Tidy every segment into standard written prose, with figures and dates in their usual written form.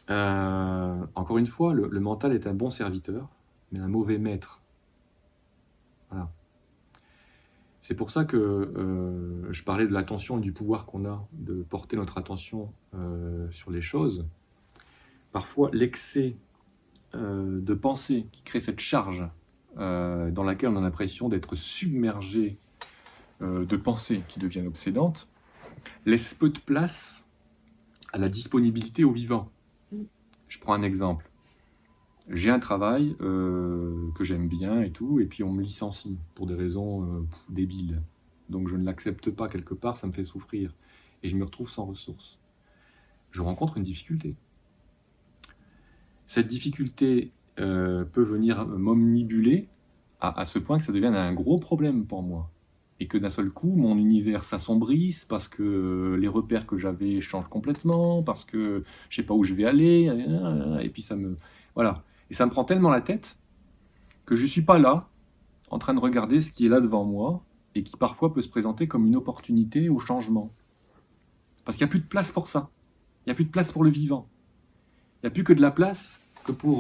Encore une fois, le mental est un bon serviteur, mais un mauvais maître. Voilà. C'est pour ça que je parlais de l'attention et du pouvoir qu'on a de porter notre attention sur les choses. Parfois, l'excès de pensée qui crée cette charge dans laquelle on a l'impression d'être submergé de pensées qui deviennent obsédantes, laisse peu de place à la disponibilité au vivant. Je prends un exemple. J'ai un travail que j'aime bien et tout, et puis on me licencie pour des raisons débiles. Donc je ne l'accepte pas quelque part, ça me fait souffrir. Et je me retrouve sans ressources. Je rencontre une difficulté. Cette difficulté peut venir m'omnibuler à ce point que ça devienne un gros problème pour moi. Et que d'un seul coup, mon univers s'assombrisse parce que les repères que j'avais changent complètement, parce que je ne sais pas où je vais aller, et puis ça me... Voilà. Et ça me prend tellement la tête que je ne suis pas là, en train de regarder ce qui est là devant moi, et qui parfois peut se présenter comme une opportunité au changement. Parce qu'il n'y a plus de place pour ça. Il n'y a plus de place pour le vivant. Il n'y a plus que de la place que pour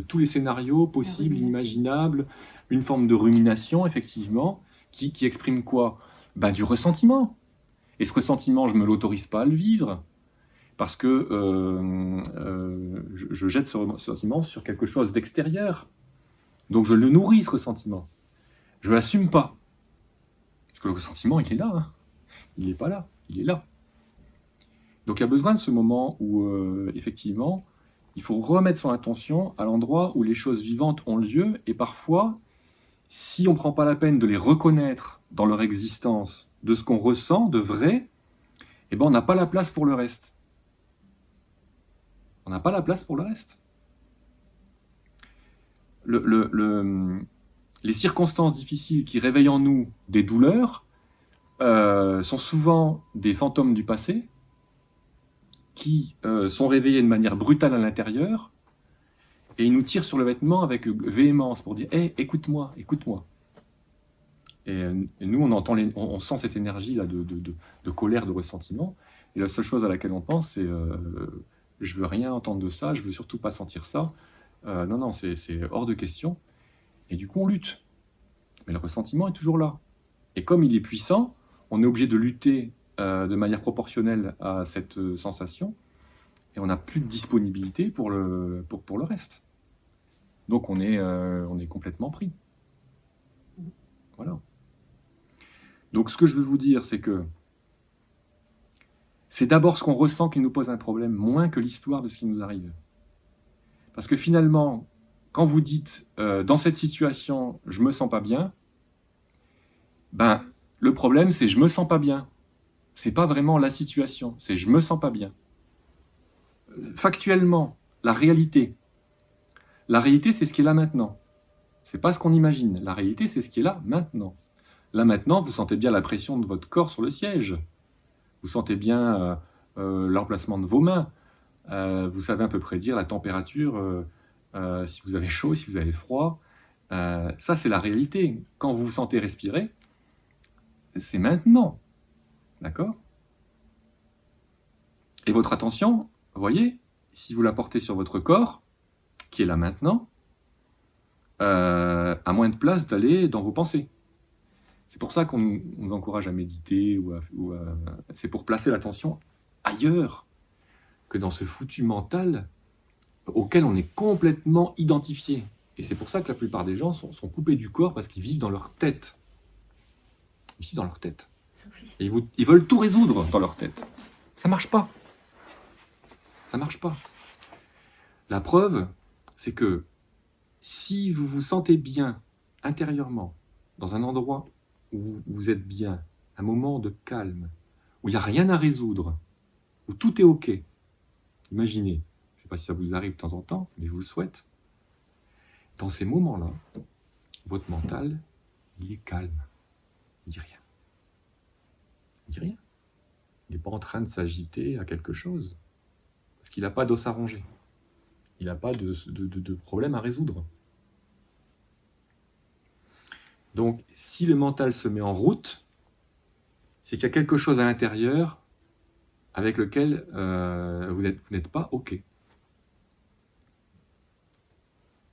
tous les scénarios possibles, imaginables, une forme de rumination, effectivement, qui exprime quoi? Ben, du ressentiment. Et ce ressentiment, je ne me l'autorise pas à le vivre, parce que je jette ce ressentiment sur quelque chose d'extérieur. Donc je le nourris, ce ressentiment. Je ne l'assume pas. Parce que le ressentiment, il est là. Hein. Il n'est pas là, il est là. Donc il y a besoin de ce moment où, effectivement, il faut remettre son attention à l'endroit où les choses vivantes ont lieu, et parfois, si on ne prend pas la peine de les reconnaître dans leur existence, de ce qu'on ressent, de vrai, eh ben on n'a pas la place pour le reste. On n'a pas la place pour le reste. Les circonstances difficiles qui réveillent en nous des douleurs sont souvent des fantômes du passé, qui sont réveillés de manière brutale à l'intérieur, et ils nous tirent sur le vêtement avec véhémence pour dire hey, écoute-moi, écoute-moi. Et nous, on sent cette énergie-là de colère, de ressentiment, et la seule chose à laquelle on pense, c'est je veux rien entendre de ça, je veux surtout pas sentir ça. Non, c'est hors de question. Et du coup, on lutte. Mais le ressentiment est toujours là. Et comme il est puissant, on est obligé de lutter de manière proportionnelle à cette sensation, et on n'a plus de disponibilité pour le reste. Donc on est complètement pris. Voilà. Donc ce que je veux vous dire, c'est que c'est d'abord ce qu'on ressent qui nous pose un problème, moins que l'histoire de ce qui nous arrive. Parce que finalement, quand vous dites dans cette situation, je me sens pas bien, ben le problème c'est je me sens pas bien. C'est pas vraiment la situation, c'est je me sens pas bien. Factuellement, la réalité c'est ce qui est là maintenant. C'est pas ce qu'on imagine. La réalité c'est ce qui est là maintenant. Là maintenant, vous sentez bien la pression de votre corps sur le siège. Vous sentez bien l'emplacement de vos mains. Vous savez à peu près dire la température, si vous avez chaud, si vous avez froid. Ça, c'est la réalité. Quand vous vous sentez respirer, c'est maintenant. D'accord? Et votre attention, vous voyez, si vous la portez sur votre corps, qui est là maintenant, a moins de place d'aller dans vos pensées. C'est pour ça qu'on nous encourage à méditer, c'est pour placer l'attention ailleurs que dans ce foutu mental auquel on est complètement identifié. Et c'est pour ça que la plupart des gens sont coupés du corps parce qu'ils vivent dans leur tête. Ils vivent dans leur tête. Et ils veulent tout résoudre dans leur tête. Ça marche pas. Ça marche pas. La preuve, c'est que si vous vous sentez bien intérieurement, dans un endroit où vous êtes bien, un moment de calme, où il n'y a rien à résoudre, où tout est OK, imaginez, je ne sais pas si ça vous arrive de temps en temps, mais je vous le souhaite, dans ces moments-là, votre mental, il est calme. Il ne dit rien. Il ne dit rien. Il n'est pas en train de s'agiter à quelque chose. Parce qu'il n'a pas d'os à ronger. Il n'a pas de problème à résoudre. Donc, si le mental se met en route, c'est qu'il y a quelque chose à l'intérieur avec lequel vous n'êtes pas OK.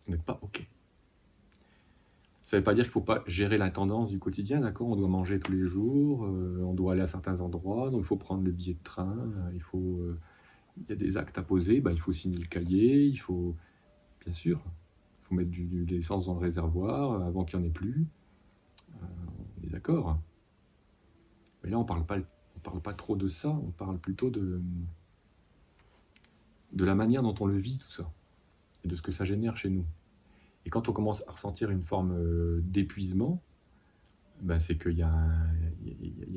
Vous n'êtes pas OK. Ça ne veut pas dire qu'il ne faut pas gérer la tendance du quotidien, d'accord? On doit manger tous les jours, on doit aller à certains endroits, donc il faut prendre le billet de train, il y a des actes à poser, il faut signer le cahier, bien sûr, il faut mettre de l'essence dans le réservoir avant qu'il n'y en ait plus. On est d'accord. Mais là, on parle pas trop de ça, on parle plutôt de la manière dont on le vit, tout ça, et de ce que ça génère chez nous. Et quand on commence à ressentir une forme d'épuisement, c'est qu'il y a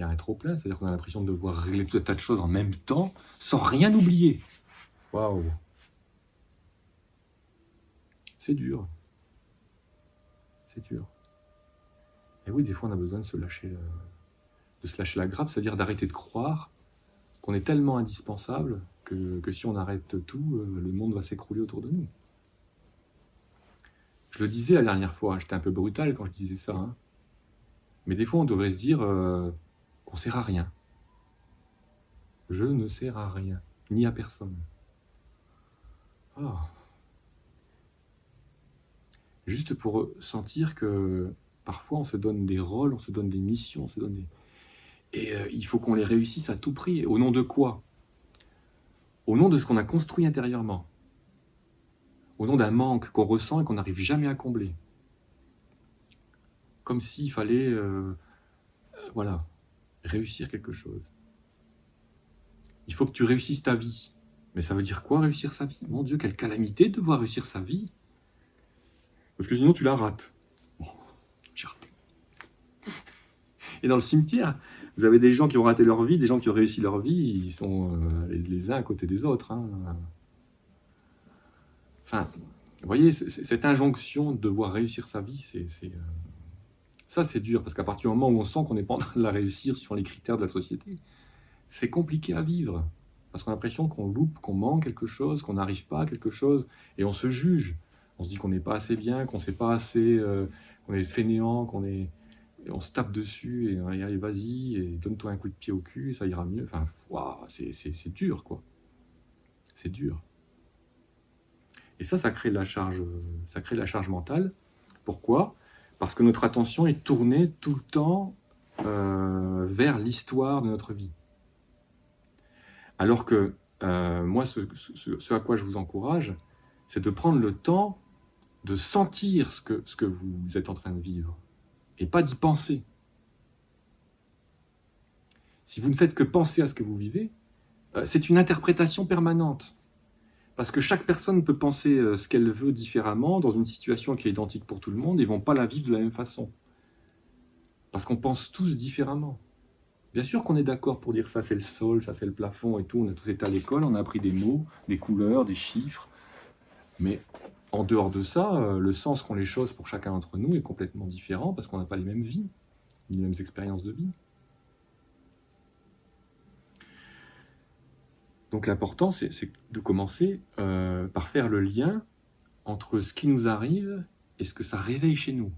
un trop-plein, c'est-à-dire qu'on a l'impression de devoir régler tout un tas de choses en même temps, sans rien oublier. Waouh! C'est dur. C'est dur. Et oui, des fois, on a besoin de se lâcher la grappe, c'est-à-dire d'arrêter de croire qu'on est tellement indispensable que si on arrête tout, le monde va s'écrouler autour de nous. Je le disais la dernière fois, j'étais un peu brutal quand je disais ça, hein. Mais des fois, on devrait se dire qu'on sert à rien. Je ne sers à rien, ni à personne. Ah. Juste pour sentir que parfois on se donne des rôles, on se donne des missions, on se donne des... Et il faut qu'on les réussisse à tout prix. Au nom de quoi? Au nom de ce qu'on a construit intérieurement. Au nom d'un manque qu'on ressent et qu'on n'arrive jamais à combler. Comme s'il fallait réussir quelque chose. Il faut que tu réussisses ta vie. Mais ça veut dire quoi, réussir sa vie? Mon Dieu, quelle calamité de devoir réussir sa vie. Parce que sinon, tu la rates. Bon, j'ai raté. Et dans le cimetière, vous avez des gens qui ont raté leur vie, des gens qui ont réussi leur vie, ils sont les uns à côté des autres. Hein. Enfin, vous voyez, cette injonction de devoir réussir sa vie, ça c'est dur, parce qu'à partir du moment où on sent qu'on n'est pas en train de la réussir suivant les critères de la société, c'est compliqué à vivre. Parce qu'on a l'impression qu'on loupe, qu'on manque quelque chose, qu'on n'arrive pas à quelque chose, et on se juge. On se dit qu'on n'est pas assez bien, qu'on ne sait pas assez, qu'on est fainéant, et on se tape dessus, et allez, vas-y, et donne-toi un coup de pied au cul, ça ira mieux. Enfin, waouh, c'est dur, quoi. C'est dur. Et ça crée la charge mentale. Pourquoi? Parce que notre attention est tournée tout le temps vers l'histoire de notre vie. Alors que moi, ce à quoi je vous encourage, c'est de prendre le temps de sentir ce que vous êtes en train de vivre, et pas d'y penser. Si vous ne faites que penser à ce que vous vivez, c'est une interprétation permanente. Parce que chaque personne peut penser ce qu'elle veut différemment dans une situation qui est identique pour tout le monde et ne vont pas la vivre de la même façon. Parce qu'on pense tous différemment. Bien sûr qu'on est d'accord pour dire ça c'est le sol, ça c'est le plafond et tout, on a tous été à l'école, on a appris des mots, des couleurs, des chiffres. Mais en dehors de ça, le sens qu'ont les choses pour chacun d'entre nous est complètement différent parce qu'on n'a pas les mêmes vies, ni les mêmes expériences de vie. Donc l'important, c'est de commencer par faire le lien entre ce qui nous arrive et ce que ça réveille chez nous.